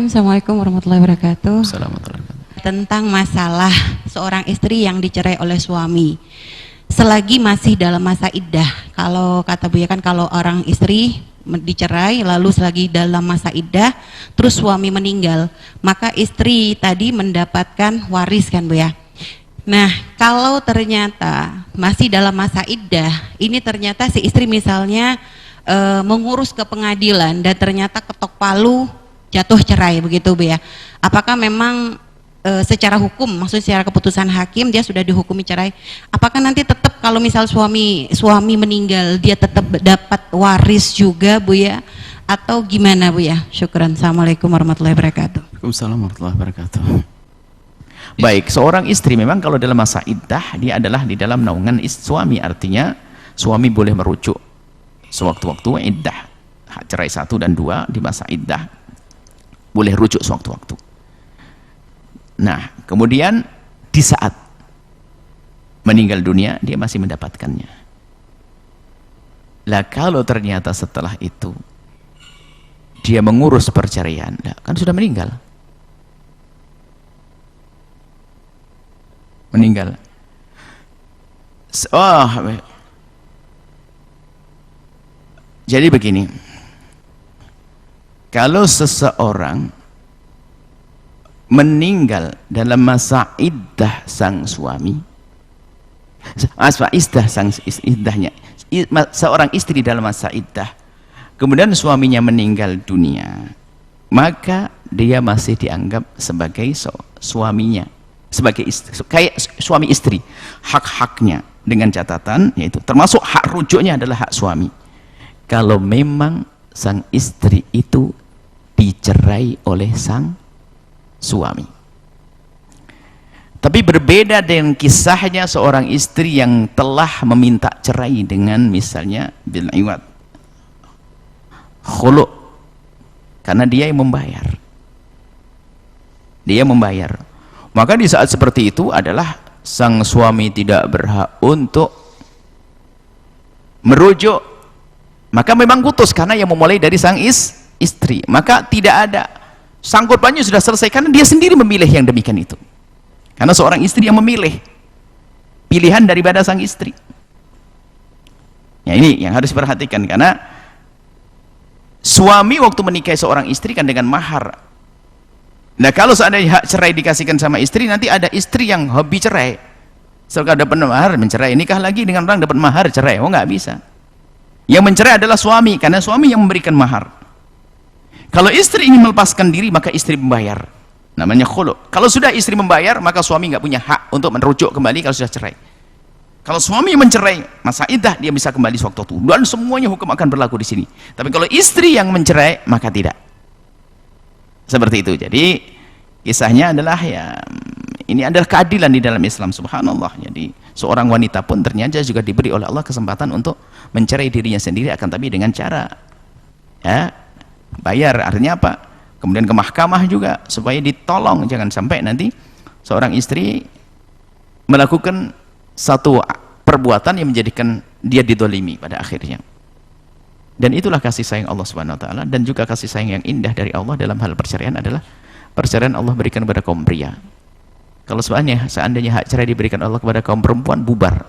Bismillahirrahmanirrahim. Assalamualaikum warahmatullahi wabarakatuh. Assalamualaikum. Tentang masalah seorang istri yang dicerai oleh suami selagi masih dalam masa iddah. Kalau kata Buya kan kalau orang istri dicerai lalu selagi dalam masa iddah terus suami meninggal, maka istri tadi mendapatkan waris kan Bu ya. Nah, kalau ternyata masih dalam masa iddah, ini ternyata si istri misalnya mengurus ke pengadilan dan ternyata ketok palu jatuh cerai begitu Bu ya. Apakah memang secara hukum, maksudnya secara keputusan hakim dia sudah dihukumi cerai, apakah nanti tetap kalau misal suami meninggal dia tetap dapat waris juga Bu ya, atau gimana Bu ya? Syukran. Assalamualaikum warahmatullahi wabarakatuh. Waalaikumsalam warahmatullahi wabarakatuh. Baik, seorang istri memang kalau dalam masa iddah dia adalah di dalam naungan suami, artinya suami boleh merujuk sewaktu-waktu iddah. Hak cerai 1 dan 2 di masa iddah boleh rujuk sewaktu-waktu. Nah, kemudian di saat meninggal dunia dia masih mendapatkannya. Lah kalau ternyata setelah itu dia mengurus perceraian, kan sudah meninggal. Jadi begini, kalau seseorang meninggal dalam masa iddah sang suami, seorang istri dalam masa iddah, kemudian suaminya meninggal dunia, maka dia masih dianggap sebagai suaminya, sebagai istri, kayak suami istri. Hak-haknya dengan catatan yaitu termasuk hak rujuknya adalah hak suami. Kalau memang sang istri itu dicerai oleh sang suami. Tapi berbeda dengan kisahnya seorang istri yang telah meminta cerai dengan misalnya bil iwad, khulu', karena dia yang membayar. Dia membayar. Maka di saat seperti itu adalah sang suami tidak berhak untuk merujuk, maka memang putus karena yang memulai dari sang istri. Maka tidak ada sangkutpannya, sudah selesai karena dia sendiri memilih yang demikian itu. Karena seorang istri yang memilih pilihan daripada sang istri. Ya, ini yang harus diperhatikan, karena suami waktu menikahi seorang istri kan dengan mahar. Nah, kalau seandainya hak cerai dikasihkan sama istri, nanti ada istri yang hobi cerai. Setelah dapat mahar mencerai, nikah lagi dengan orang dapat mahar cerai. Oh, nggak bisa. Yang mencerai adalah suami, karena suami yang memberikan mahar. Kalau istri ingin melepaskan diri, maka istri membayar, namanya khulu'. Kalau sudah istri membayar, maka suami nggak punya hak untuk merujuk kembali kalau sudah cerai. Kalau suami mencerai masa iddah, dia bisa kembali sewaktu itu, dan semuanya hukum akan berlaku di sini. Tapi kalau istri yang mencerai, maka tidak. Seperti itu. Jadi kisahnya adalah ya, ini adalah keadilan di dalam Islam, subhanallah. Jadi seorang wanita pun ternyata juga diberi oleh Allah kesempatan untuk mencerai dirinya sendiri, akan tapi dengan cara ya bayar. Artinya apa? Kemudian ke mahkamah juga supaya ditolong, jangan sampai nanti seorang istri melakukan satu perbuatan yang menjadikan dia didolimi pada akhirnya. Dan itulah kasih sayang Allah Subhanahu wa taala, dan juga kasih sayang yang indah dari Allah dalam hal perceraian adalah perceraian Allah berikan kepada kaum pria. Kalau seandainya hak cerai diberikan Allah kepada kaum perempuan, bubar.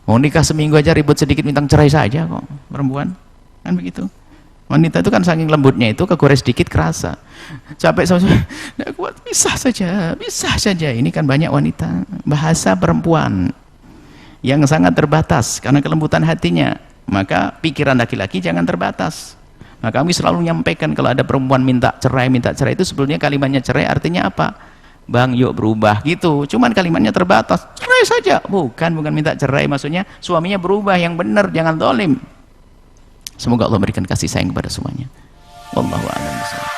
Mau nikah seminggu aja ribut sedikit minta cerai saja kok perempuan. Kan begitu. Wanita itu kan saking lembutnya itu, kegores sedikit kerasa. Capek sama nggak kuat, bisa saja. Ini kan banyak wanita, bahasa perempuan yang sangat terbatas karena kelembutan hatinya. Maka pikiran laki-laki jangan terbatas. Maka kami selalu menyampaikan kalau ada perempuan minta cerai itu sebetulnya kalimatnya cerai artinya apa? Bang, yuk berubah gitu. Cuman kalimatnya terbatas. Cerai saja. Bukan minta cerai, maksudnya suaminya berubah yang benar, jangan zalim. Semoga Allah berikan kasih sayang kepada semuanya. Wallahu a'lam bishawab.